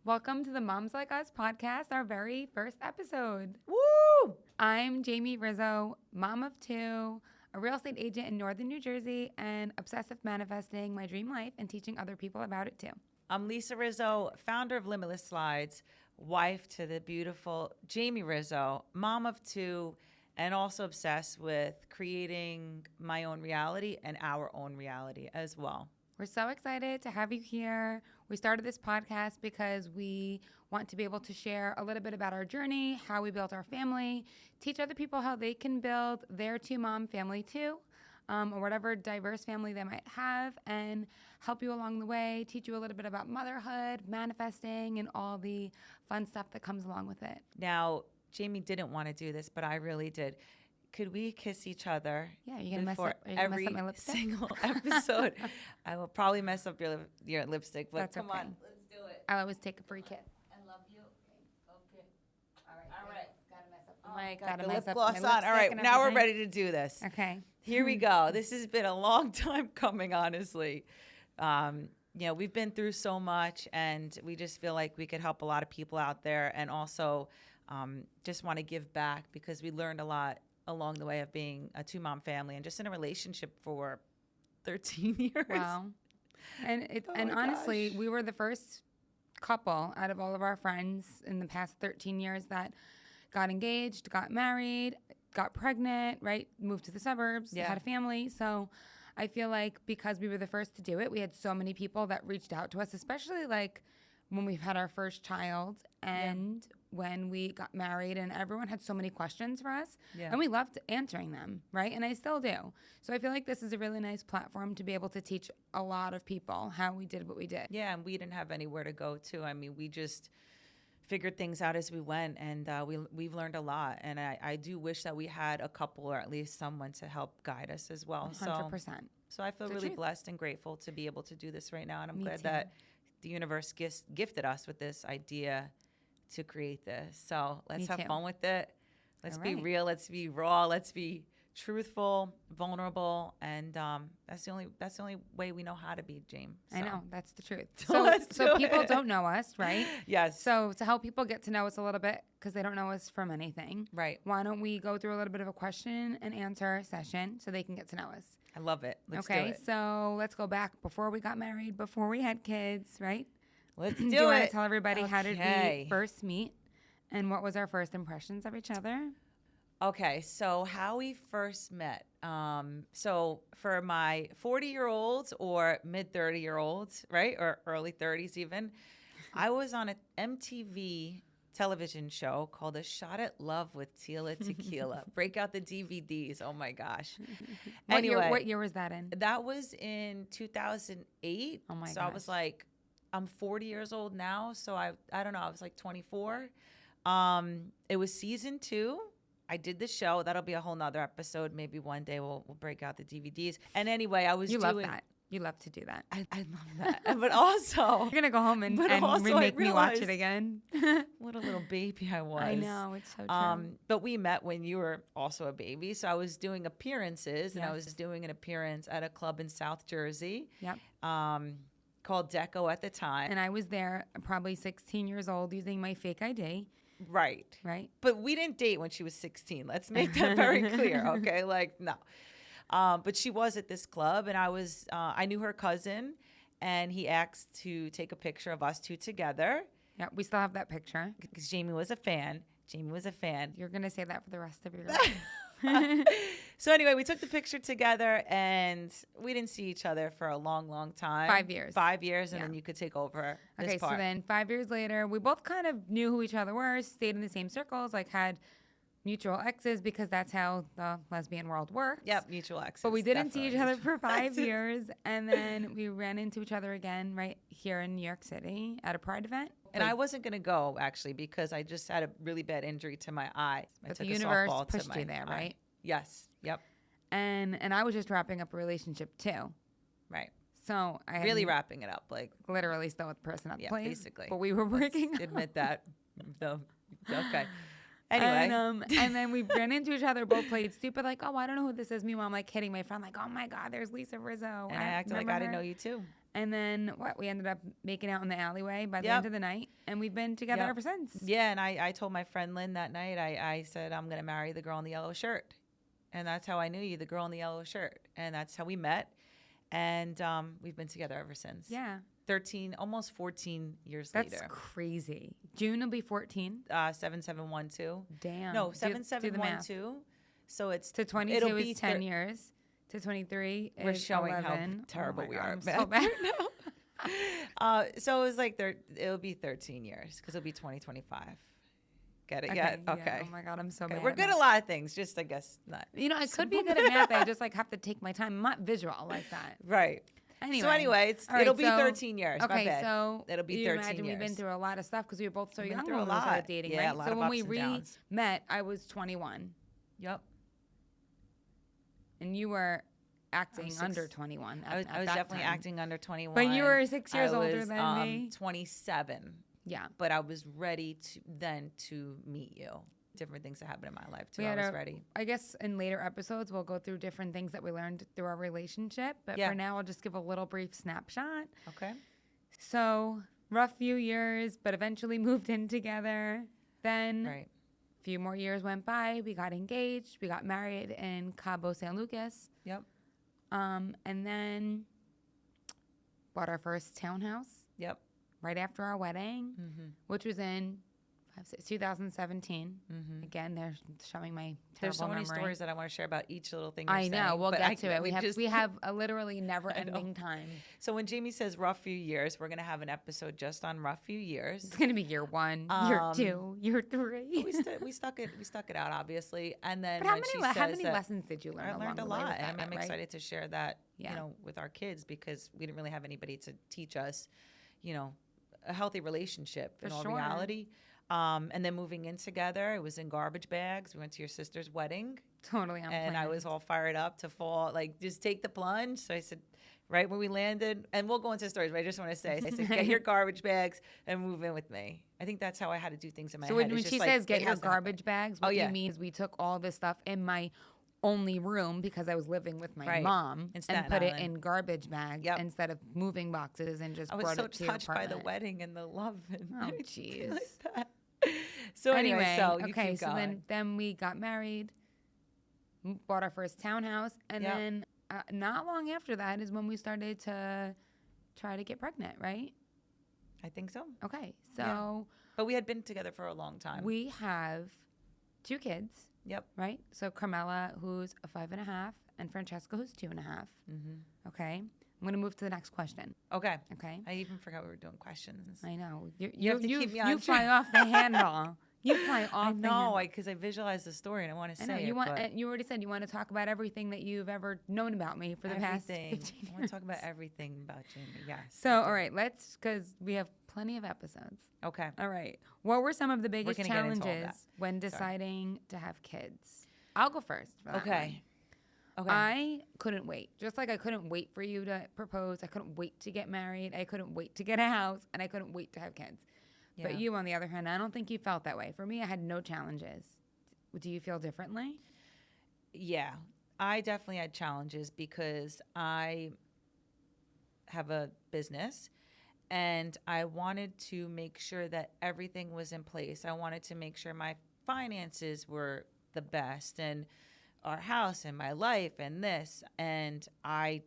Welcome to the Moms Like Us podcast, our very first episode. Woo! I'm Jamie Rizzo, mom of two, a real estate agent in Northern New Jersey, and obsessive manifesting my dream life and teaching other people about it too. I'm Lisa Rizzo, founder of Limitless Slides, wife to the beautiful Jamie Rizzo, mom of two, and also obsessed with creating my own reality and our own reality as well. We're so excited to have you here. We started this podcast because we want to be able to share a little bit about our journey, how we built our family, teach other people how they can build their two-mom family too, or whatever diverse family they might have, and help you along the way, teach you a little bit about motherhood, manifesting, and all the fun stuff that comes along with it. Now, Jamie didn't want to do this, but I really did. Could we kiss each other? Yeah, you're gonna before mess every up my lipstick? single episode? I will probably mess up your lipstick, but That's come okay. on, let's do it. I always take a free kiss. I love you. Okay. All right. Gotta mess up. Oh my God, Gotta the mess lip up gloss my on. lipstick All right, and now we're everything. ready to do this. Okay. Here we go. This has been a long time coming, honestly. We've been through so much, and we just feel like we could help a lot of people out there, and also just want to give back because we learned a lot along the way of being a two-mom family and just in a relationship for 13 years. Wow. And Oh and my honestly, gosh. we were the first couple out of all of our friends in the past 13 years that got engaged, got married, got pregnant, right? Moved to the suburbs, Yeah. had a family. So I feel like because we were the first to do it, we had so many people that reached out to us, especially like when we've had our first child and when we got married, and everyone had so many questions for us. Yeah. And we loved answering them, right? And I still do. So I feel like this is a really nice platform to be able to teach a lot of people how we did what we did. Yeah, and we didn't have anywhere to go to. I mean, we just figured things out as we went, and we've learned a lot. And I do wish that we had a couple or at least someone to help guide us as well. 100%. So I feel The really truth. blessed and grateful to be able to do this right now. And I'm Me glad too. that the universe gifted us with this idea to create this. So let's Me have too. fun with it. Let's All be right. real. Let's be raw. Let's be truthful, vulnerable, and that's the only way we know how to be, James. I know, that's the truth. Let's So do people it. don't know us, right? Yes. So to help people get to know us a little bit, because they don't know us from anything, Right. why don't we go through a little bit of a question and answer session so they can get to know us? I love it. Let's do Okay, it. so let's go back before we got married, before we had kids, right? Let's Do do you want it. to tell everybody how did Okay. we first meet and what was our first impressions of each other? Okay, so how we first met. So for my 40-year-olds or mid-30-year-olds, right, or early 30s even, I was on an MTV television show called A Shot at Love with Tila Tequila. Break out the DVDs. Oh my gosh. What year was that in? That was in 2008. Oh my So I was gosh. like, I'm 40 years old now, so I don't know, I was like 24. It was season 2. I did the show. That'll be a whole nother episode. Maybe one day we'll break out the DVDs. And anyway, I was You doing. love that. You love to do that. I love that. But also, You're gonna go home and But also I remake me watch it realized- again. what a little baby I was. I know, it's so true. But we met when you were also a baby. So I was doing appearances, and I Yes. was doing an appearance at a club in South Jersey. Yep. Called Deco at the time. And I was there, probably 16 years old, using my fake ID, Right. right? But we didn't date when she was 16. Let's make that very clear, okay? Like, no. But she was at this club, and I knew her cousin, and he asked to take a picture of us two together Yeah, we still have that picture. because Jamie was a fan. You're gonna say that for the rest of your life. So anyway, we took the picture together, and we didn't see each other for a long, long time. 5 years. 5 years, and Yeah. then you could take over this Okay, part. so then 5 years later, we both kind of knew who each other were, stayed in the same circles, like had mutual exes because that's how the lesbian world works. Yep, mutual exes. But we didn't see each definitely. other for 5 years, and then we ran into each other again right here in New York City at a Pride event. And I wasn't going to go, actually, because I just had a really bad injury to my eye. I But the took a universe softball to pushed my you there, eye. right? Yes. Yep. And I was just wrapping up a relationship too. Right. So I had Really wrapping it up. Like, literally still with the person at the Yeah, place. basically. But we were working. admit that. No. Okay. Anyway. And then we ran into each other, both played stupid, like, oh, I don't know who this is. Meanwhile, I'm like hitting my friend, like, oh my God, there's Lisa Rizzo. and I acted like I didn't know you too. And then what? We ended up making out in the alleyway by the Yep. end of the night, and we've been together Yep. ever since. Yeah, and I told my friend Lynn that night, I said, I'm going to marry the girl in the yellow shirt. And that's how I knew you, the girl in the yellow shirt. And that's how we met. And we've been together ever since. Yeah. 13, almost 14 years That's later. crazy. June will be 14. 7712. Damn. No, Do the math. 7712. So it's To 22 it'll be is 10 years. To 23 We're is showing 11. how terrible my we God, are. I'm so bad. So it was like it'll be 13 years because it'll be 2025. Get it yet? Yeah. Okay. Oh my God, I'm so Okay, bad. we're at good at math. a lot of things, just I guess not. You know, I could be good at math. I just like have to take my time. I'm not visual like that. Right. Anyway. So anyway, All right, it'll be so- 13 years. My Okay, bad. so It'll be you 13 imagine we've been years. through a lot of stuff because we were both so We've been young through when a we started lot. dating, Yeah, right? a lot So of when we ups and downs. met, I was 21, Yep. and you were acting six- under 21. I was at that definitely time. acting under 21. But you were 6 years I older was, than me. 27. Yeah. But I was ready to meet you. Different things that happened in my life too. We I had was a- ready. I guess in later episodes, we'll go through different things that we learned through our relationship. But Yeah. for now, I'll just give a little brief snapshot. Okay. So, rough few years, but eventually moved in together. Then Right. a few more years went by. We got engaged. We got married in Cabo San Lucas. Yep. And then bought our first townhouse Yep. right after our wedding, Mm-hmm. which was in 2017. Mm-hmm. Again, they're showing my terrible There's so many memory. stories that I want to share about each little thing. You're I know. saying, We'll but get to it. just- We have a literally never-ending time. So when Jamie says rough few years, we're gonna have an episode just on rough few years. It's gonna be year 1, year 2, year 3. we stuck it out, obviously, and then But how when she many says that- lessons did you learn? I along learned a the way lot, with and that, I'm right? excited to share that, Yeah. with our kids because we didn't really have anybody to teach us, a healthy relationship For in all sure. reality. And then moving in together, it was in garbage bags. We went to your sister's wedding, Totally and I was all fired up to fall, like just take the plunge. So I said, right when we landed, and we'll go into stories, but I just want to say, I said, get your garbage bags and move in with me. I think that's how I had to do things in my So head. when It's she just like, says get it your has to happen. garbage bags, Oh, what yeah. you mean is we took all this stuff in my only room because I was living with my Right. mom In and Staten put it Island. in garbage bags Yep. instead of moving boxes and just I was brought so it to your touched by the apartment. wedding and the love and Oh, everything jeez. like that. So anyway, so you okay, keep so going. then we got married, bought our first townhouse, and Yep. then not long after that is when we started to try to get pregnant, right? I think so. Okay, Yeah. so But we had been together for a long time. we have 2 kids, Yep. right? So Carmela, who's a 5.5, and Francesca, who's 2.5. Mm-hmm. Okay, I'm gonna move to the next question. Okay. Okay, I even forgot we were doing questions. I know You have to keep me on you fly track. off the handle. You fly off. I the know, handle. because I visualized the story and I want to I say know it. you want. but You already said you want to talk about everything that you've ever known about me for the past everything. 15 years. I want to talk about everything about Jamie. Yes. So, I do. all right, because we have plenty of episodes. Okay. All right, what were some of the biggest gonna get into all challenges that. when deciding to have kids? I'll go first. For that Okay. one. Okay. I couldn't wait. Just like I couldn't wait for you to propose. I couldn't wait to get married. I couldn't wait to get a house, and I couldn't wait to have kids. Yeah. But you, on the other hand, I don't think you felt that way. For me, I had no challenges. Do you feel differently? Yeah, I definitely had challenges because I have a business and I wanted to make sure that everything was in place. I wanted to make sure my finances were the best and our house and my life and this. And I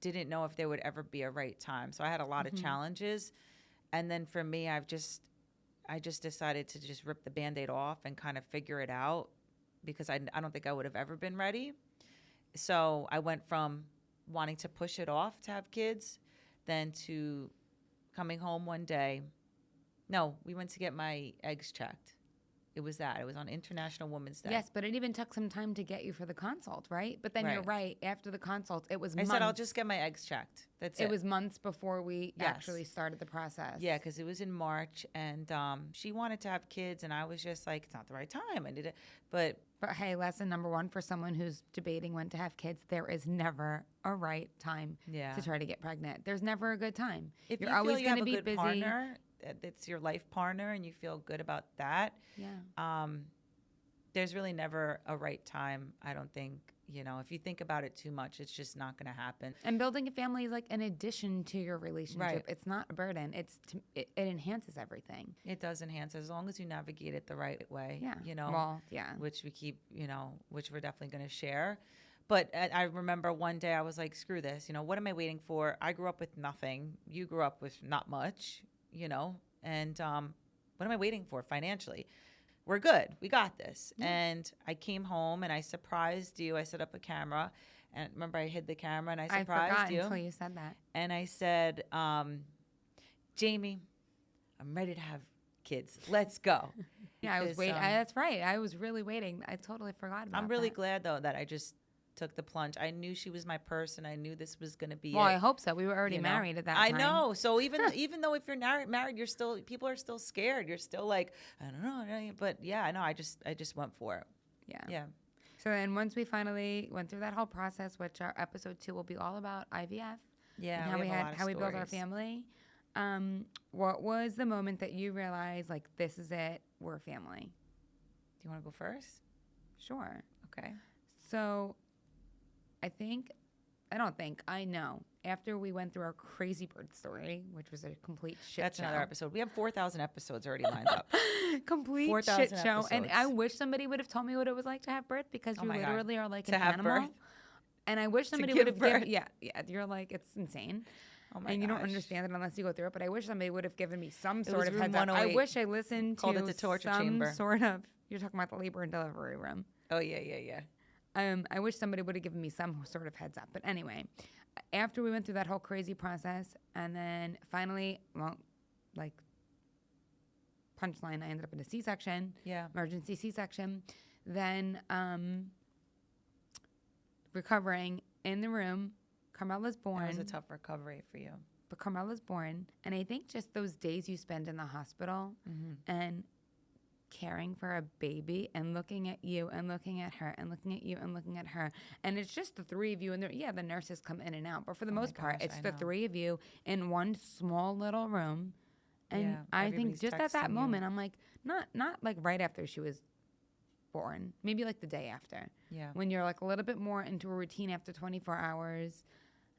didn't know if there would ever be a right time. So I had a lot of challenges. And then for me, I just decided to just rip the Band-Aid off and kind of figure it out because I don't think I would have ever been ready. So I went from wanting to push it off to have kids, then to coming home one day. No, we went to get my eggs checked. It was that. It was on International Women's Day. Yes, but it even took some time to get you for the consult, right? But then you're right. After the consult, it was I months. said, I'll just get my eggs checked. That's it. It was months before we Yes. actually started the process. Yeah, because it was in March, and she wanted to have kids, and I was just like, it's not the right time. I did it, but hey, lesson number 1 for someone who's debating when to have kids, there is never a right time yeah, to try to get pregnant. There's never a good time. if You're you always feel you going have to a be good busy. partner, it's your life partner, and you feel good about that. Yeah. There's really never a right time. I don't think, You know, if you think about it too much, it's just not going to happen. And building a family is like an addition to your relationship. Right. It's not a burden. It enhances everything. It does enhance as long as you navigate it the right way. Yeah. You know, Well, yeah. which we keep, you know, which we're definitely going to share. But I remember one day I was like, screw this. You know, what am I waiting for? I grew up with nothing. You grew up with not much, you know, and what am I waiting for financially? We're good. We got this. Yeah. And I came home and I surprised you. I set up a camera. And remember, I hid the camera and I surprised forgot you. until you said that. And I said, Jamie, I'm ready to have kids. Let's go. Yeah, I was Because, waiting. That's right. I was really waiting. I totally forgot about I'm really that. glad, though, that I just took the plunge. I knew she was my person. I knew this was going to be Well, it. I hope so. We were already you know? married at that I time. know. So even though if you're married, you're still, people are still scared. You're still like, I don't know. But yeah, I know. I just went for it. Yeah. Yeah. So then once we finally went through that whole process, which our episode 2 will be all about IVF. Yeah. And have a lot of how we built our stories. family. What was the moment that you realized, like, this is it, we're a family? Do you want to go first? Sure. Okay. So I know, after we went through our crazy bird story, which was a complete shit That's show. another episode. We have 4,000 episodes already lined up. Complete 4,000 shit show. And episodes. I wish somebody would have told me what it was like to have birth, because Oh you my God. literally are like To an have animal. birth? And I wish somebody give would have birth? given, you're like, it's insane. Oh my And you don't gosh. understand it unless you go through it. But I wish somebody would have given me some was sort of room heads up. I 108. wish I listened Called to it the torture some chamber. sort of, you're talking about the labor and delivery room. Oh, yeah. I wish somebody would have given me some sort of heads up. But anyway, after we went through that whole crazy process, and then finally, well, like, punchline, I ended up in a C-section. Yeah. Emergency C-section. Then recovering in the room, Carmela's born. That was a tough recovery for you. But Carmela's born. And I think just those days you spend in the hospital and caring for a baby and looking at you and looking at her and looking at you and looking at her. And it's just the three of you. And the nurses come in and out. But for the most part, gosh, it's I the know. three of you in one small little room. And Yeah, I think everybody's just at that texting you. moment, I'm like, not like right after she was born, maybe like the day after. Yeah. When you're like a little bit more into a routine after 24 hours.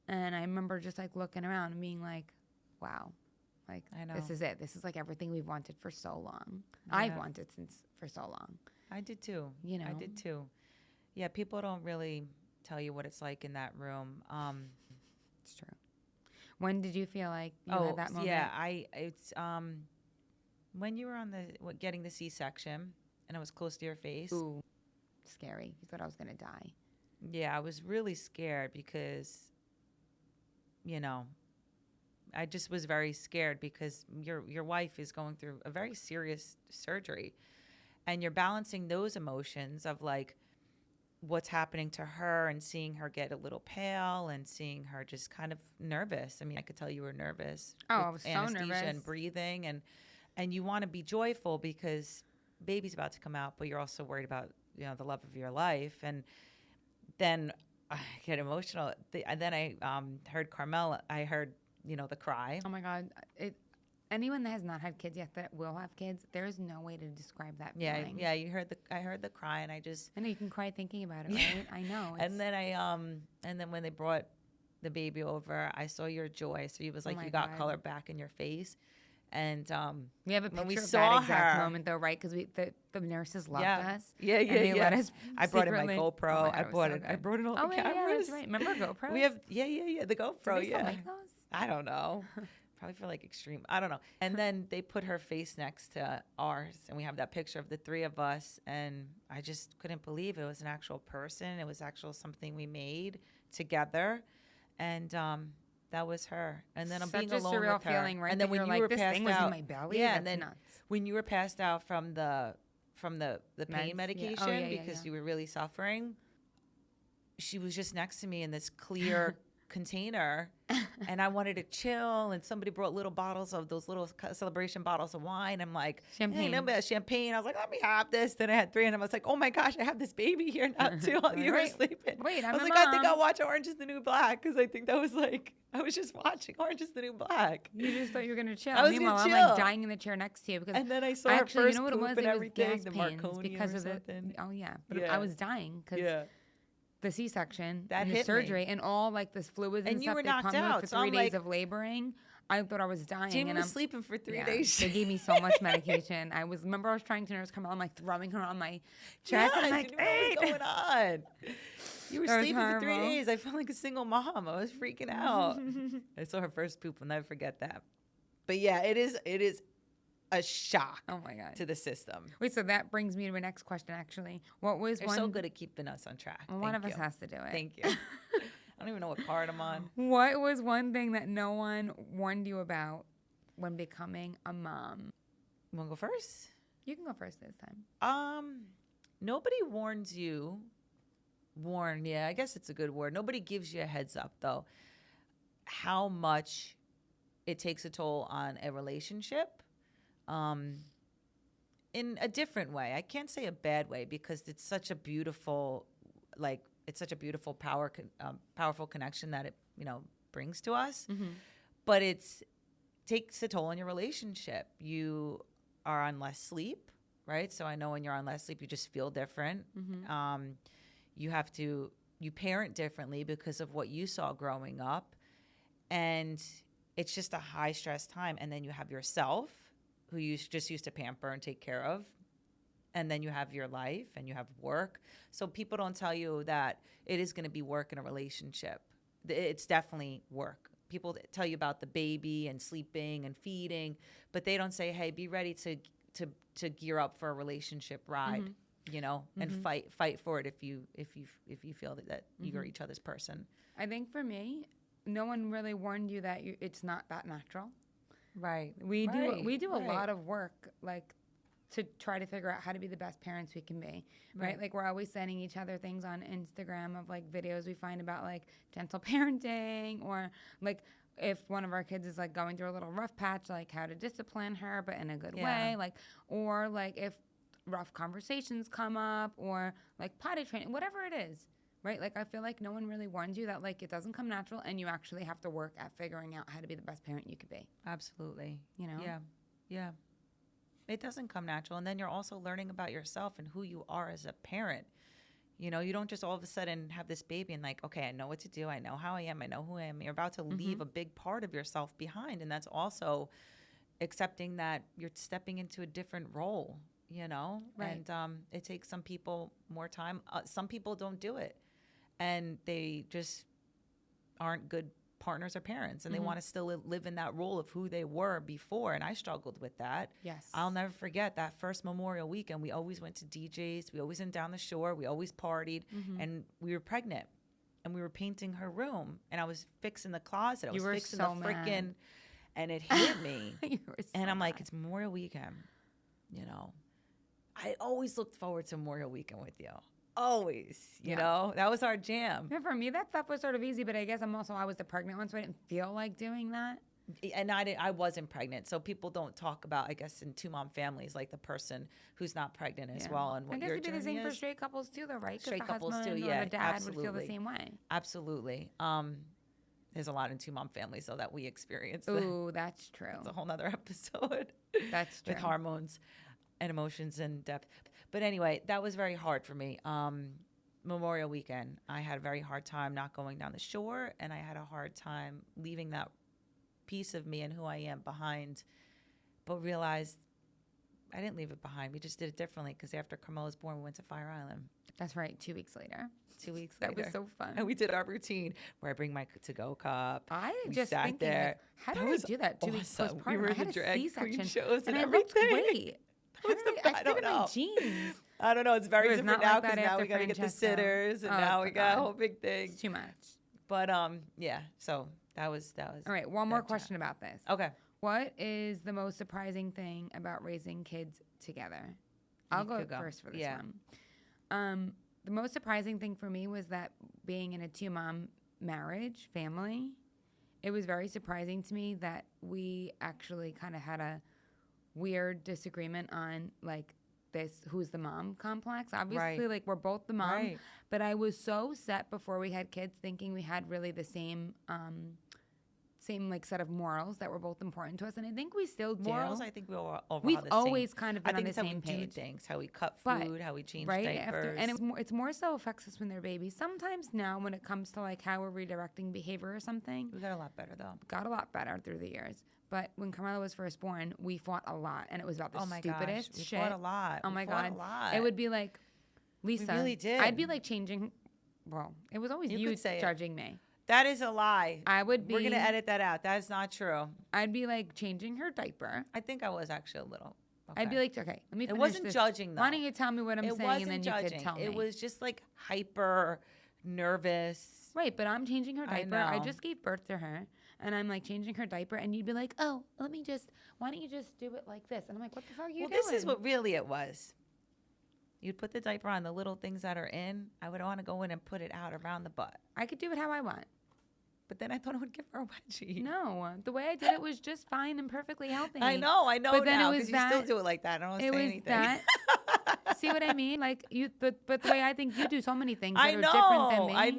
And I remember just like looking around and being like, wow, like I know. this is it. This is like everything we've wanted for so long. Yeah. I've wanted for so long. I did too. You know? I did too. Yeah, people don't really tell you what it's like in that room. It's true. When did you feel like you had that moment? Yeah, it's when you were on getting the C-section and it was close to your face. Ooh, scary. You thought I was going to die. Yeah, I was really scared because, you know, I just was very scared because your wife is going through a very serious surgery, and you're balancing those emotions of like what's happening to her and seeing her get a little pale and seeing her just kind of nervous. I mean, I could tell you were nervous. Oh, with I was so anesthesia nervous. and breathing, and you want to be joyful because baby's about to come out, but you're also worried about, you know, the love of your life. And then I get emotional. And then I heard Carmela. I heard, you know, the cry. Oh my God. Anyone that has not had kids yet that will have kids, there is no way to describe that feeling. Yeah. I heard the cry, and I just. I know you can cry thinking about it, right? I know. And then and then when they brought the baby over, I saw your joy. So it was like my you got God. color back in your face, and we have a when we picture of saw that exact her- moment, though, right? Because the nurses loved us. Yeah. And they let us I brought in my secretly- GoPro. Oh my God, I it was brought so it. I good. brought in all Oh, the yeah, cameras. that's right. Remember GoPros? We have the GoPro. Do they still yeah. make those? I don't know. Probably for like extreme. I don't know. And then they put her face next to ours, and we have that picture of the three of us. And I just couldn't believe it was an actual person. It was actual something we made together, and that was her. And then I'm Such being a alone surreal with her. feeling, right? And then that when you're you like, were this passed thing was out, in my belly. yeah, That's and then nuts. when you were passed out from the pain Meds? medication Yeah. Oh, yeah, because yeah. you were really suffering, she was just next to me in this clear container, and I wanted to chill, and somebody brought little bottles of those little celebration bottles of wine. I'm like, Champagne. hey, a little bit of champagne. I was like, let me have this. Then I had 3, and I was like, oh my gosh, I have this baby here now too while you were Wait, sleeping. wait, I I'm was a like, I think mom. I'll watch Orange is the New Black, because I think that was like, I was just watching Orange is the New Black. You just thought you were gonna chill. I was Meanwhile, gonna I'm like chill. dying in the chair next to you because And then I saw actually, her first you know what it poop was? and It was everything, gas the pains Marconi because or of something. the. Oh yeah, but Yeah. I was dying because Yeah. the C-section That and the hit me. surgery and all like this fluids and And you stuff were they knocked pumped me out, for so 3 I'm days like- of laboring. I thought I was dying. Jamie and was I'm sleeping for 3 yeah, days. They gave me so much medication. Remember I was trying to nurse Carmel. I'm like throwing her on my chest. And I'm like, you didn't know what was going on. You were That was sleeping for 3 horrible. days. I felt like a single mom. I was freaking out. I saw her first poop. I'll never forget that. But yeah, it is a shock Oh my God. to the system. Wait, so that brings me to my next question, actually. What was They're one? so good at keeping us on track. Well, one Thank of us you. has to do it. Thank you. I don't even know what part I'm on. What was one thing that no one warned you about when becoming a mom? You want to go first? You can go first this time. Nobody warns you. Yeah, I guess it's a good word. Nobody gives you a heads up, though, how much it takes a toll on a relationship. In a different way. I can't say a bad way because it's such a beautiful, powerful connection that it, brings to us. Mm-hmm. But takes a toll on your relationship. You are on less sleep, right? So I know when you're on less sleep, you just feel different. Mm-hmm. You parent differently because of what you saw growing up. And it's just a high stress time. And then you have yourself, who you just used to pamper and take care of. And then you have your life and you have work. So people don't tell you that it is going to be work in a relationship. It's definitely work. People tell you about the baby and sleeping and feeding, but they don't say, hey, be ready to gear up for a relationship ride, and fight for it if you feel that you're each other's person. I think for me, no one really warned you that it's not that natural. Right. We do a lot of work, like, to try to figure out how to be the best parents we can be, right? Like, we're always sending each other things on Instagram of, like, videos we find about, like, gentle parenting, or, like, if one of our kids is, like, going through a little rough patch, like, how to discipline her, but in a good way, like, or, like, if rough conversations come up, or, like, potty training, whatever it is, right? Like, I feel like no one really warns you that, like, it doesn't come natural, and you actually have to work at figuring out how to be the best parent you could be. Absolutely. Yeah. It doesn't come natural. And then you're also learning about yourself and who you are as a parent. You don't just all of a sudden have this baby and, like, okay, I know what to do. I know how I am. I know who I am. You're about to leave a big part of yourself behind. And that's also accepting that you're stepping into a different role, Right. And it takes some people more time. Some people don't do it. And they just aren't good partners or parents, and they want to still live in that role of who they were before. And I struggled with that. Yes. I'll never forget that first Memorial weekend. We always went to DJs. We always went down the shore. We always partied. And we were pregnant, and we were painting her room, and I was fixing the closet. I was fixing the freaking, and it hit me. And I'm like, it's Memorial weekend. I always looked forward to Memorial weekend with you. Always, that was our jam. Yeah, for me, that stuff was sort of easy, but I guess I was the pregnant one, so I didn't feel like doing that. And I wasn't pregnant, so people don't talk about, I guess, in two-mom families, like the person who's not pregnant as well, and what your journey is. I guess it'd be the same for straight couples too, though, right? Straight the couples too, husband yeah, or the dad would feel the same way. Absolutely. There's a lot in two-mom families, though, that we experience. Ooh, that's true. It's a whole nother episode. That's true. With hormones and emotions and depth. But anyway, that was very hard for me. Memorial weekend, I had a very hard time not going down the shore, and I had a hard time leaving that piece of me and who I am behind, but realized I didn't leave it behind. We just did it differently, because after Carmel was born, we went to Fire Island. That's right, 2 weeks later. 2 weeks later. That was so fun. And we did our routine where I bring my to-go cup. We just sat there. Like, how did I do that 2 weeks postpartum? We were in I had the drag C-section, queen shows and I everything. looked great. I don't know. My jeans. I don't know. It's very different now, because like now we got to get the sitters, and now we got a whole big thing. It's too much. But yeah. So that was. All right. One more question about this. Okay. What is the most surprising thing about raising kids together? I'll go first for this one. The most surprising thing for me was that being in a two-mom marriage family, it was very surprising to me that we actually kind of had a weird disagreement on, like, this who's the mom complex. Obviously, like, we're both the mom, but I was so set before we had kids thinking we had really the same same like set of morals that were both important to us, and I think we still do. Morals, I think we were overall We've the same. always kind of I been on think the it's how same we do page. things, how we cut But, food, how we change right diapers. and it's more so affects us when they're babies. Sometimes now when it comes to like how we're redirecting behavior or something, we got a lot better though. got a lot better through the years. But when Carmela was first born, we fought a lot, and it was about the Oh my stupidest gosh, we shit. fought a lot. Oh We my fought god, a lot. it would be like, Lisa, really did. I'd be like changing. Well, it was always You you could say it. judging me. That is a lie. I would be. We're gonna edit that out. That is not true. I'd be like changing her diaper. I think I was actually a little. I'd be like, okay, let me. It finish wasn't this. judging though. Why don't you tell me what I'm It saying, wasn't and then judging. you could tell me. It was just like hyper nervous. Right, but I'm changing her I diaper. I know. just gave birth to her, and I'm like changing her diaper, and you'd be like, oh, why don't you just do it like this? And I'm like, what the fuck are you doing? This is what really it was. You'd put the diaper on the little things that are in. I would want to go in and put it out around the butt. I could do it how I want. But then I thought it would give her a wedgie. No, the way I did it was just fine and perfectly healthy. I know But then it now was because you still do it like that. I don't want to It say was anything. that. See what I mean? Like you, but the way I think you do so many things that I are know, different than me. I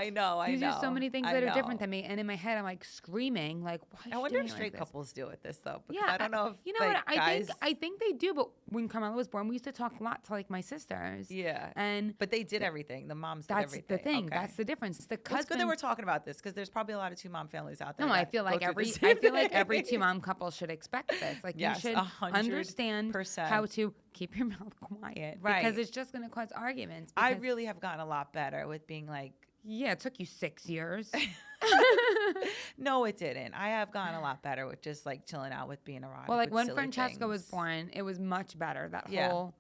know. You do so many things I that are know. different than me, and in my head, I'm like screaming, like, why? Is I she wonder doing if it straight like this? couples do it this though. Because Yeah, I don't know if you know like, what? guys. I think they do. But when Carmela was born, we used to talk a lot to like my sisters. Yeah. and But they did everything. The moms did that's everything. the thing. Okay. That's the difference. The Well, it's good that husband- we're talking about this because there's probably a lot of 2-mom families out there. No, I that feel like go through the I same feel like every thing. 2-mom couple should expect this. Like Yes, you should 100%. understand how to keep your mouth quiet, Right. Because it's just going to cause arguments. I because- really have gotten a lot better with being like, yeah, it took you 6 years. no, it didn't. I have gotten a lot better with just like chilling out with being erotic. Well, like with when silly Francesca was things. born, it was much better. That Yeah. whole,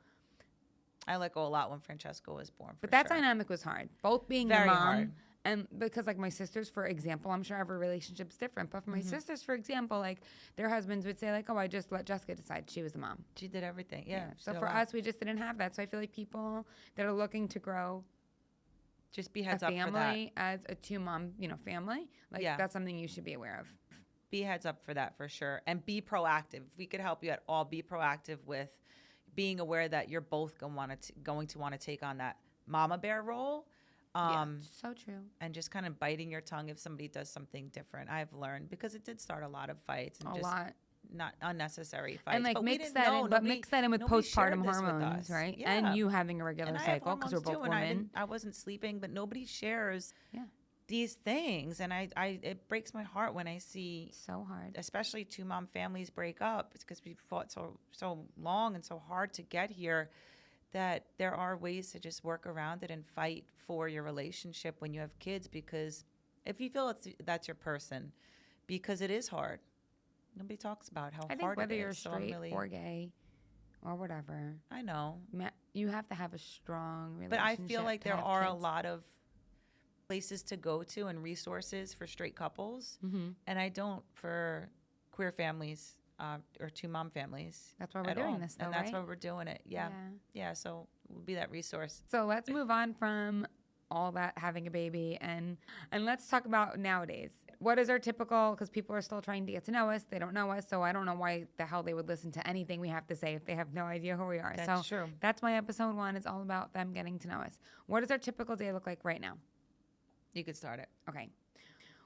I let go a lot when Francesca was born. but that sure. dynamic was hard. Both being Very the mom, hard. and because like my sisters, for example, I'm sure every relationship's different. But for my sisters, for example, like their husbands would say like, "Oh, I just let Jessica decide. She was the mom." She did everything. Yeah. she So did a for lot. us, we just didn't have that. So I feel like people that are looking to grow just be a heads up for that. family as a 2-mom, family, like Yeah. that's something you should be aware of. Be heads up for that for sure, and be proactive. If we could help you at all, be proactive with being aware that you're both going to want to take on that mama bear role. Yeah, so true. And just kind of biting your tongue if somebody does something different. I've learned because it did start a lot of fights and A just lot. not unnecessary fights. And like but we mix didn't that know. in, but Nobody- mix that in with nobody shared postpartum this with hormones, us. right? Yeah. And you having a regular And I have cycle because we're hormones both too, and women. I wasn't sleeping, but nobody shares Yeah. these things, and I it breaks my heart when I see, So hard. especially 2-mom families break up. It's because we fought so long and so hard to get here. That there are ways to just work around it and fight for your relationship when you have kids, because if you feel that's your person, because it is hard. Nobody talks about how I think hard whether it you're is. So I'm straight really, or gay or whatever, I know, you have to have a strong relationship. but I feel like to there have are a kids. lot of places to go to and resources for straight couples, Mm-hmm. and I don't for queer families or 2-mom families. That's why we're at doing all. this, though, and that's right? why we're doing it. Yeah. So we'll be that resource. So let's move on from all that having a baby and let's talk about nowadays. What is our typical, because people are still trying to get to know us. They don't know us. So I don't know why the hell they would listen to anything we have to say if they have no idea who we are. That's so true. that's why episode 1 is all about them getting to know us. What does our typical day look like right now? You could start it. Okay.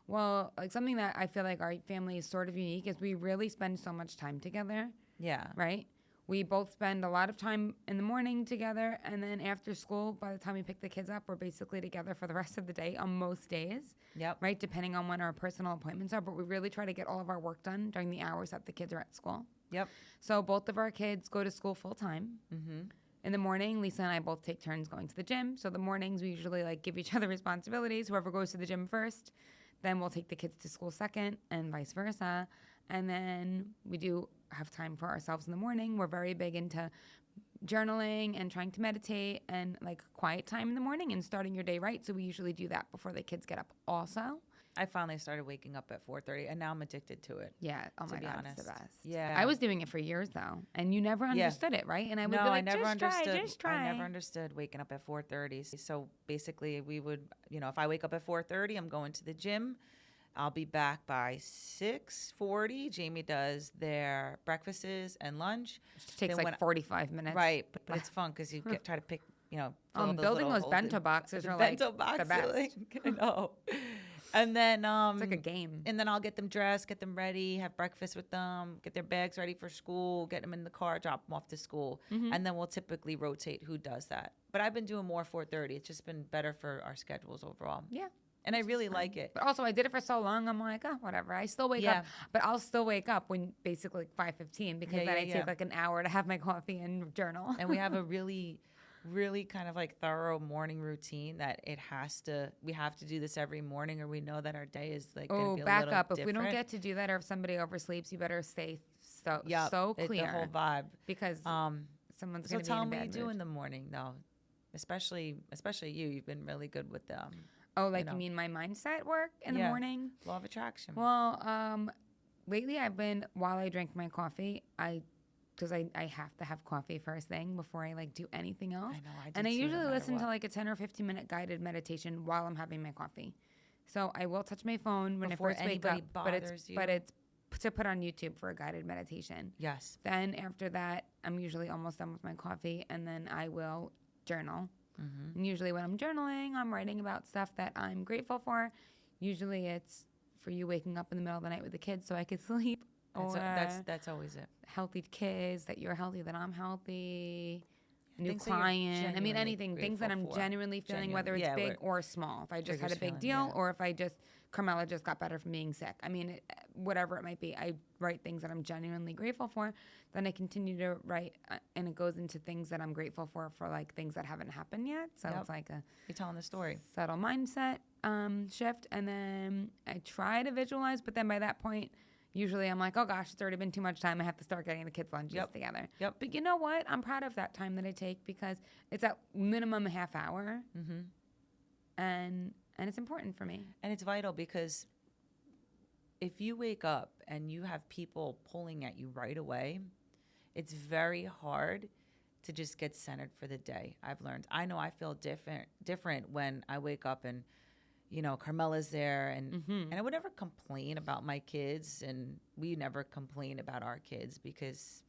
Well, like something that I feel like our family is sort of unique is we really spend so much time together, Yeah. right? We both spend a lot of time in the morning together, and then after school, by the time we pick the kids up, we're basically together for the rest of the day on most days, Yep. right? Depending on when our personal appointments are, but we really try to get all of our work done during the hours that the kids are at school. Yep. So both of our kids go to school full time. Mm-hmm. In the morning, Lisa and I both take turns going to the gym. So the mornings, we usually like give each other responsibilities. Whoever goes to the gym first, then we'll take the kids to school second, and vice versa. And then we do have time for ourselves in the morning. We're very big into journaling and trying to meditate and like quiet time in the morning and starting your day right. So we usually do that before the kids get up also. I finally started waking up at 4:30, and now I'm addicted to it. Yeah. Oh To my be God, honest. it's the best. Yeah. I was doing it for years though, and you never understood it, right? And I would No, be I like, never just understood. just try. I never understood waking up at 4:30. So basically, we would, if I wake up at 4:30, I'm going to the gym. I'll be back by 6:40. Jamie does their breakfasts and lunch. It takes Then like 45 minutes. Right, but it's fun because you try to pick, fill Building little those old- bento boxes the are bento like box, the best. I know. And then It's like a game. and then I'll get them dressed, get them ready, have breakfast with them, get their bags ready for school, get them in the car, drop them off to school. And then we'll typically rotate who does that. But I've been doing more 4:30. It's just been better for our schedules overall. Yeah. And I really like it. But also, I did it for so long. I'm like, oh, whatever. I still wake up, but I'll still wake up when basically like 5:15 because then I take like an hour to have my coffee and journal. And we have a really kind of like thorough morning routine that we have to do this every morning, or we know that our day is like going to be a back little up. different. If we don't get to do that, or if somebody oversleeps, you better stay so clear. The whole vibe. Because someone's going to be in a bad mood. So tell me what you do in the morning, though. Especially you. You've been really good with them. Oh, like you mean my mindset work in the morning? Law of attraction. Well, lately I've been, while I drink my coffee, because I have to have coffee first thing before I like do anything else. I know, I do and I too, usually no listen matter to like a 10 or 15 minute guided meditation while I'm having my coffee. So I will touch my phone when Before I first wake up, anybody but it's to put on YouTube for a guided meditation. Yes. Then after that, I'm usually almost done with my coffee, and then I will journal. And usually when I'm journaling, I'm writing about stuff that I'm grateful for. Usually it's for you waking up in the middle of the night with the kids so I could sleep. That's always it. Healthy kids, that you're healthy, that I'm healthy. New Things that you're client. I mean, genuinely anything. Things that I'm grateful for. genuinely feeling, whether it's big or small. If I just had a big deal or if Carmela just got better from being sick. I mean, whatever it might be, I write things that I'm genuinely grateful for. Then I continue to write, and it goes into things that I'm grateful for like things that haven't happened yet. So it's like you're telling the story. Subtle mindset shift. And then I try to visualize, but then by that point, usually I'm like, oh gosh, it's already been too much time. I have to start getting the kids' lunches together. Yep. But you know what? I'm proud of that time that I take because it's at minimum a half hour. And it's important for me. And it's vital because if you wake up and you have people pulling at you right away, it's very hard to just get centered for the day. I've learned. I know I feel different when I wake up and, Carmela's there and I would never complain about my kids, and we never complain about our kids because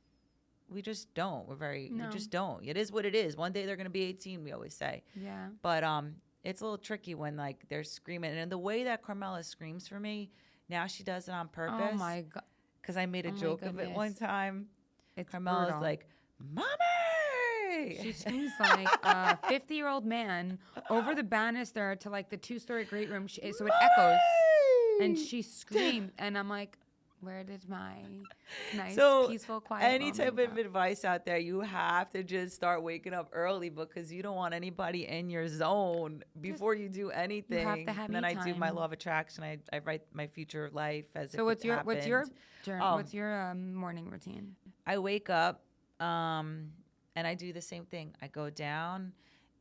we just don't. We just don't. It is what it is. One day they're going to be 18, we always say. Yeah. But it's a little tricky when like they're screaming, and the way that Carmela screams for me now, she does it on purpose. Oh my god! Because I made a joke of it one time. Carmela's brutal. like, "Mommy!" She screams like a 50-year-old man over the banister to like the 2-story great room. So it echoes, and she screamed, and I'm like, where did my nice, peaceful, quiet any type moment of go? advice out there, you have to just start waking up early because you don't want anybody in your zone before you do anything. You have to have and then me I do my time. law of attraction. I write my future life as So if what's it your happened. what's your morning routine? I wake up and I do the same thing. I go down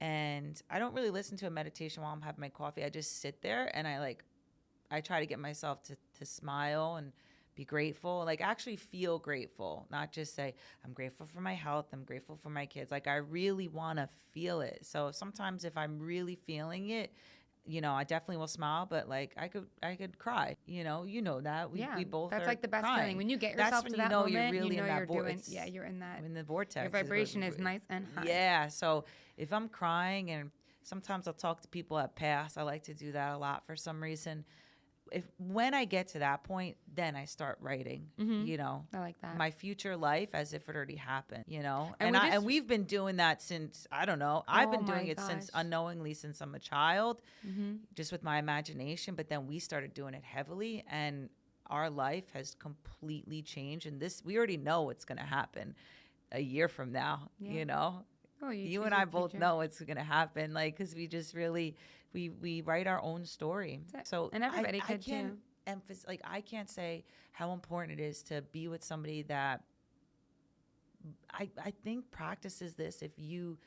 and I don't really listen to a meditation while I'm having my coffee. I just sit there and I try to get myself to smile and be grateful, like actually feel grateful, not just say, I'm grateful for my health, I'm grateful for my kids. Like I really want to feel it. So sometimes if I'm really feeling it, I definitely will smile, but like I could cry, you know that we both that's are like the best crying. feeling when you get yourself That's when to that you're moment, really in that vortex. You're in that. In the vortex. Your vibration is nice and high. Yeah. So if I'm crying, and sometimes I'll talk to people at pass, I like to do that a lot for some reason. When I get to that point, then I start writing, I like that. my future life as if it already happened, And and we've been doing that since, I don't know, I've been doing it since unknowingly since I'm a child, just with my imagination. But then we started doing it heavily, and our life has completely changed. And we already know what's going to happen a year from now, Oh, you and I both know it's going to happen, like, because we just really, we write our own story. So and everybody could too. I can't say how important it is to be with somebody that I think practices this. If you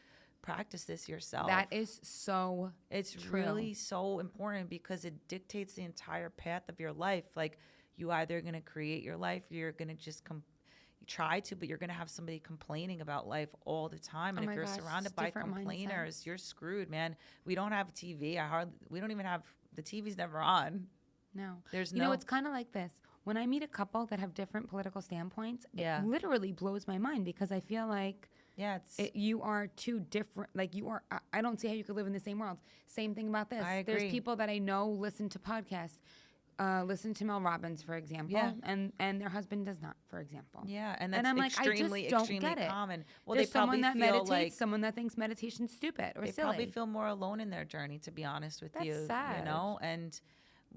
practice this yourself, that is so it's true. really so important because it dictates the entire path of your life. Like you either going to create your life, or you're going to just try to, but you're going to have somebody complaining about life all the time. And if you're surrounded by complainers, you're screwed, man. We don't have TV. We don't even have, the TV's never on. No. There's it's kind of like this. when I meet a couple that have different political standpoints, Yeah. it literally blows my mind because I feel like Yeah, you are two different, like you are, I don't see how you could live in the same world. Same thing about this. I agree. There's people that I know listen to podcasts, listen to Mel Robbins, for example, Yeah. and their husband does not, for example. yeah, and that's I'm like, I extremely, just don't extremely get it. common. Well, There's they probably someone that feel meditates, like someone that thinks meditation's stupid or they silly. probably feel more alone in their journey, to be honest with That's you. sad. You know, and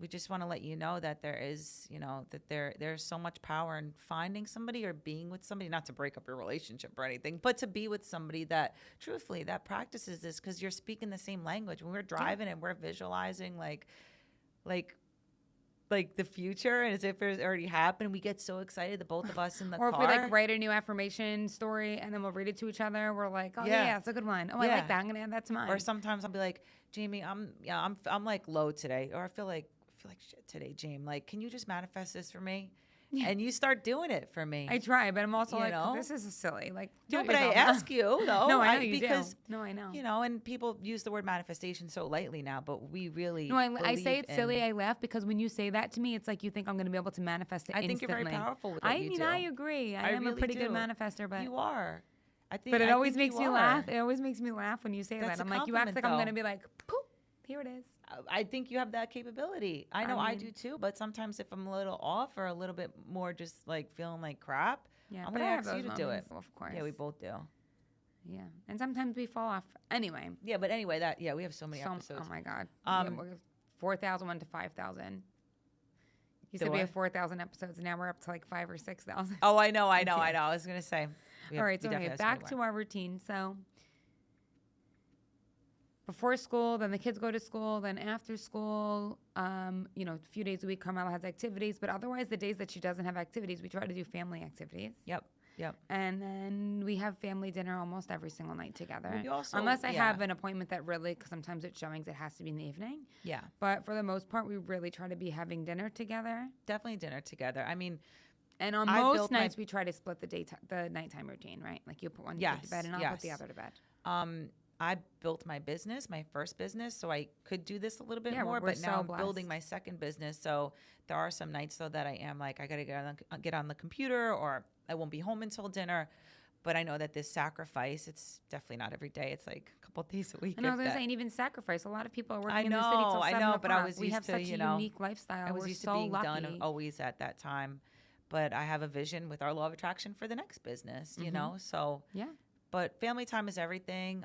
we just want to let you know that there is, you know, that there's so much power in finding somebody or being with somebody, not to break up your relationship or anything, but to be with somebody that truthfully that practices this, because you're speaking the same language. When we're driving and we're visualizing like the future and as if it's already happened, we get so excited, the both of us in the or car. if we like write a new affirmation story and then we'll read it to each other, we're like, oh Yeah. yeah, it's a good one. Oh, I Yeah. like that. I'm gonna add that to mine. Or sometimes I'll be like, Jamie, I'm like low today, or I feel like shit today, Jamie. Like, can you just manifest this for me? Yeah. And you start doing it for me. I try, but I'm also You like, know? this is silly. Like, do No, it but I yourself. ask you though. No, I know you because, do. No, I know. you know, and people use the word manifestation so lightly now, but we really No, I say believe it's silly. in- I laugh because when you say that to me, it's like you think I'm going to be able to manifest it I think instantly. you're very powerful with what I you mean, do. I agree. I am a really pretty good do. manifester, but You are. I think. but it I always think makes you me are. laugh. It always makes me laugh when you say That's that. a I'm like, you act like compliment, I'm going to though. be like, poof, here it is. I think you have that capability. I know I mean- do too, but sometimes if I'm a little off or a little bit more just like feeling like crap, Yeah, I'm but gonna I have ask you those to do it. moments, of course. Yeah, we both do. Yeah, and sometimes we fall off. Anyway, Yeah, but anyway, we have so many episodes. oh my God, Um, 4,000 went to 5,000. You The said we what? have 4,000 episodes, and now we're up to like 5,000 or 6,000. Oh, I know. Yes. I was gonna say. All right, so anyway, back to our routine. So before school, then the kids go to school, then after school, you know, a few days a week, Carmela has activities, but otherwise the days that she doesn't have activities, we try to do family activities. Yep. And then we have family dinner almost every single night together. We also- Unless I yeah. have an appointment that really, because sometimes it's showings, it has to be in the evening. Yeah, But for the most part, we really try to be having dinner together. definitely dinner together. I mean, And on I most built my- nights, we try to split the nighttime routine, right? Like you put one kid to bed and I'll put the yes. other to bed. I built my business, my first business, so I could do this a little bit Yeah, more. we're But now so I'm building blessed. my second business, so there are some nights though that I am like I gotta get on the computer, or I won't be home until dinner. But I know that this sacrifice, it's definitely not every day. It's like a couple of days a week. And I was if going to that. say, and even sacrifice. A lot of people are working I in the city till know, 7 I know, but I o'clock. was We used have to, such you a know, unique lifestyle. I was We're used so to being lucky. done always at that time. But I have a vision with our law of attraction for the next business, you know? So, Yeah. but family time is everything.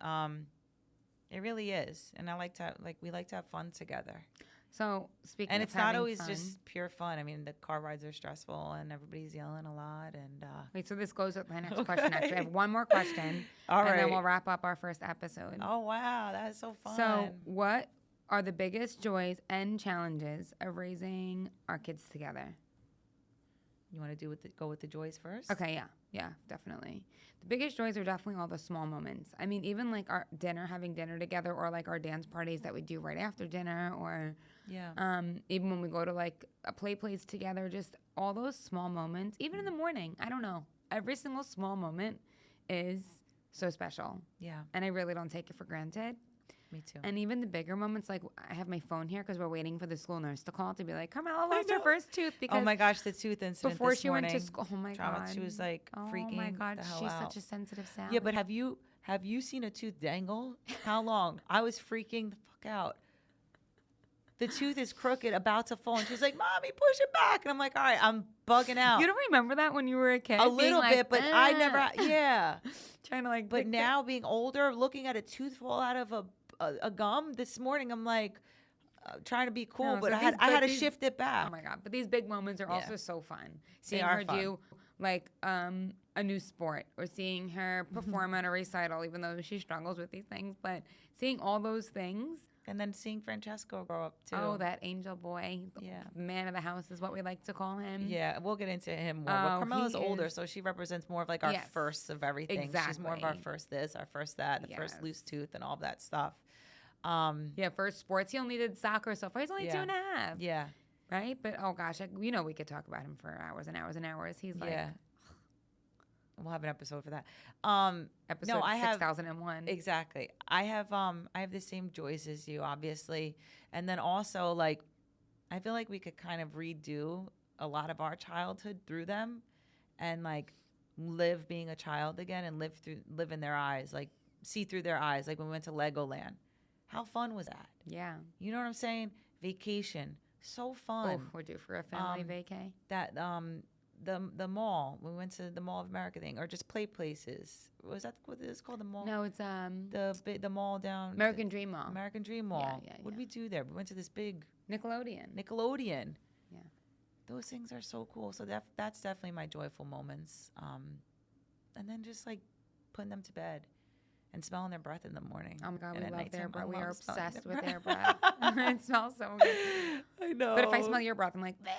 It really is. And we like to have fun together. So speaking And of it's not having always fun, just pure fun. I mean, the car rides are stressful and everybody's yelling a lot. And Wait, so this goes with my next question. Actually, I have Okay. one more question, all and right. then we'll wrap up our first episode. Oh, wow. That is so fun. So, what are the biggest joys and challenges of raising our kids together? you want to go with the joys first? Okay, yeah, definitely. The biggest joys are definitely all the small moments. I mean, even like our dinner, having dinner together, or like our dance parties that we do right after dinner, or Yeah. even when we go to like a play place together, just all those small moments. Even in the morning, I don't know. Every single small moment is so special, Yeah. and I really don't take it for granted. Me too. And even the bigger moments, like I have my phone here because we're waiting for the school nurse to call to be like, Carmela lost her know. first tooth because Oh my gosh, the tooth incident before this she went to morning. school. Oh my Trauma. God. She was like freaking Oh my God, the hell she's out. such a sensitive sound. Yeah, but have you seen a tooth dangle? How long? I was freaking the fuck out. The tooth is crooked, about to fall, and she's like, "Mommy, push it back." And I'm like, "All right, I'm bugging out." You don't remember that when you were a kid? a being little like, bit, but I never. "Ah," Yeah, trying to like. but pick the- now being older, looking at a tooth fall out of a gum this morning, I'm like trying to be cool, No, but so I had to these- shift it back. Oh my God! But these big moments are Yeah. also so fun. Seeing are her fun. do like a new sport, or seeing her perform at a recital, even though she struggles with these things. But seeing all those things. And then seeing Francesco grow up too. Oh, that angel boy. Yeah. Man of the house is what we like to call him. Yeah, we'll get into him more. Oh, But Carmela's he older, is- so she represents more of like our Yes, firsts of everything. She's more of our exactly. first this, our first that, the first Yes. loose tooth, and all of that stuff. Yeah, first sports. He only did soccer so far. He's only Yeah. 2.5. Yeah, Right? But oh gosh, we could talk about him for hours and hours and hours. He's like yeah. We'll have an episode for that. episode I have 6001. exactly. I have the same joys as you, obviously, and then also like I feel like we could kind of redo a lot of our childhood through them and like live being a child again and live in their eyes, like see through their eyes. Like when we went to Legoland, how fun was that? Yeah. You know what I'm saying? Vacation, so fun. Oh, we're due for a family vacay. That the mall. We went to the Mall of America thing, or just play places. Was that what it is called? The mall? No, it's the mall down American Dream Mall. American Dream Mall. Yeah. What did we do there? We went to this big Nickelodeon. Yeah. Those things are so cool. So that's definitely my joyful moments. And then just like putting them to bed and smelling their breath in the morning. Oh my God, and we love their breath. We are smelling obsessed with their breath. It smells so good. I know. But if I smell your breath, I'm like, bleh.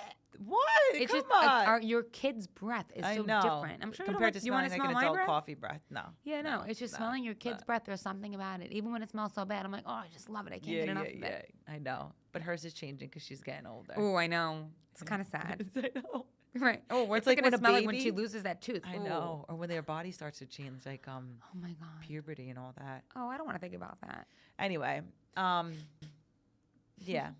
What? It's Come just on. Your kid's breath is I so know. different. I'm sure compared to you want smelling to like smell an my adult breath? coffee breath. No. Yeah, no. It's just smelling your kid's breath. There's something about it. Even when it smells so bad, I'm like, oh, I just love it. I can't get enough of it. I know. But hers is changing because she's getting older. Oh, I know. It's kind of sad. I know. Right. Oh, what's It's it like going to when a smell like when baby- she loses that tooth? I Ooh. know. Or when their body starts to change, like Oh my God. puberty and all that. Oh, I don't want to think about that. Anyway, yeah,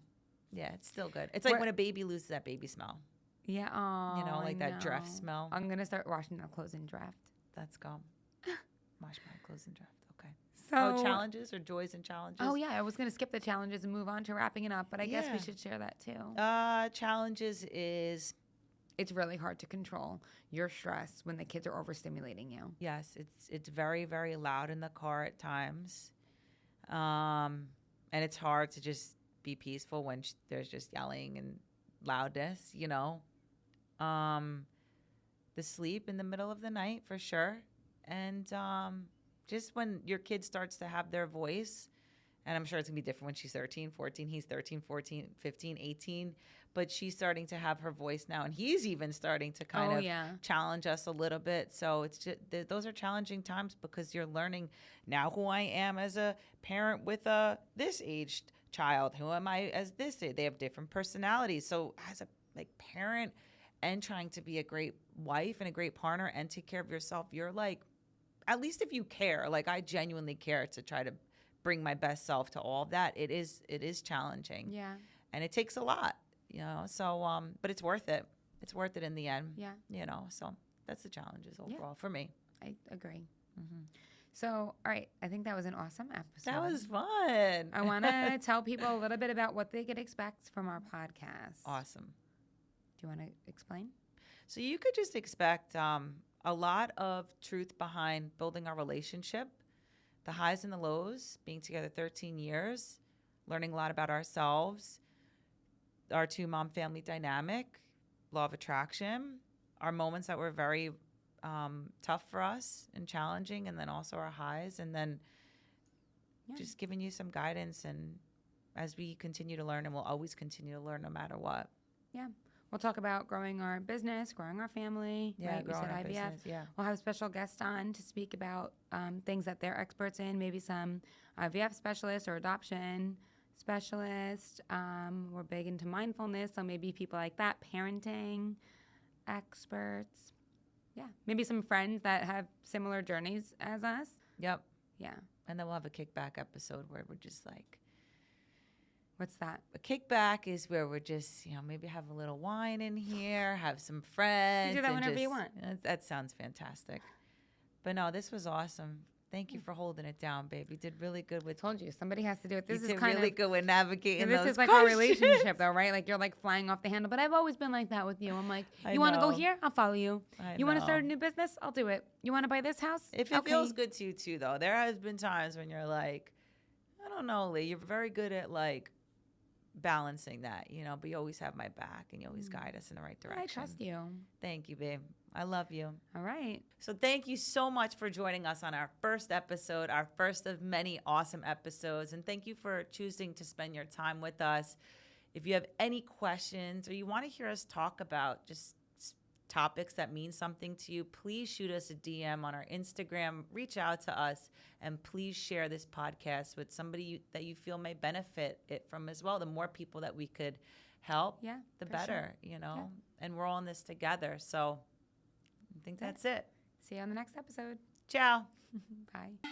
it's still good. It's like when a baby loses that baby smell. Yeah. Oh, You know, like I that draft know. smell. I'm going to start washing their clothes in draft. Let's go. Wash my clothes and draft. Okay. So, Challenges or joys and challenges? Oh, yeah. I was going to skip the challenges and move on to wrapping it up, but I guess we should share that too. Challenges is It's really hard to control your stress when the kids are overstimulating you. yes, it's very very loud in the car at times, and it's hard to just be peaceful when there's just yelling and loudness. You know, the sleep in the middle of the night for sure, and just when your kid starts to have their voice. And I'm sure it's going to be different when she's 13, 14. He's 13, 14, 15, 18. But she's starting to have her voice now. And he's even starting to kind of challenge us a little bit. So it's just, those are challenging times because you're learning now who I am as a parent with a this aged child. Who am I as this age? They have different personalities. So as a parent and trying to be a great wife and a great partner and take care of yourself, you're like, at least if you care, like I genuinely care to try to bring my best self to all of that. It is challenging. Yeah. And it takes a lot, you know. So but it's worth it. It's worth it in the end. Yeah. You know, so that's the challenges overall for me. I agree. Mm-hmm. So, all right, I think that was an awesome episode. That was fun. I want to tell people a little bit about what they could expect from our podcast. Awesome. Do you want to explain? So you could just expect a lot of truth behind building our relationship. The highs and the lows, being together 13 years, learning a lot about ourselves, our two-mom family dynamic, law of attraction, our moments that were very tough for us and challenging, and then also our highs, and then just giving you some guidance. And as we continue to learn, and we'll always continue to learn no matter what. Yeah. We'll talk about growing our business, growing our family. Yeah, right? We said IVF. business, yeah. We'll have special guests on to speak about things that they're experts in, maybe some IVF specialists or adoption specialists. We're big into mindfulness, so maybe people like that, parenting experts. Yeah, maybe some friends that have similar journeys as us. Yep. Yeah. And then we'll have a kickback episode where we're just like, what's that? a kickback is where we're just, you know, maybe have a little wine in here, have some friends. You do that and whenever just, you want. That sounds fantastic. But no, this was awesome. Thank you for holding it down, babe. You did really good with. Told you, somebody has to do it. This you is did kind really of good with navigating this those is like questions. our relationship, though, right? Like you're like flying off the handle. But I've always been like that with you. I'm like, you want to go know. here? I'll follow you. You want to start a know. new business? I'll do it. You want to buy this house? If it feels good to you too, though, there has been times when you're like, I don't know, Lee. You're very good at like balancing that, you know. But you always have my back, and you always guide us in the right direction. I trust you. Thank you, babe. I love you. All right. So thank you so much for joining us on our first episode, our first of many awesome episodes. And thank you for choosing to spend your time with us. If you have any questions or you want to hear us talk about just topics that mean something to you, please shoot us a DM on our Instagram, reach out to us, and please share this podcast with somebody that you feel may benefit it from as well. The more people that we could help, the better, you know, and we're all in this together. So I think that's it. See you on the next episode. Ciao. Bye.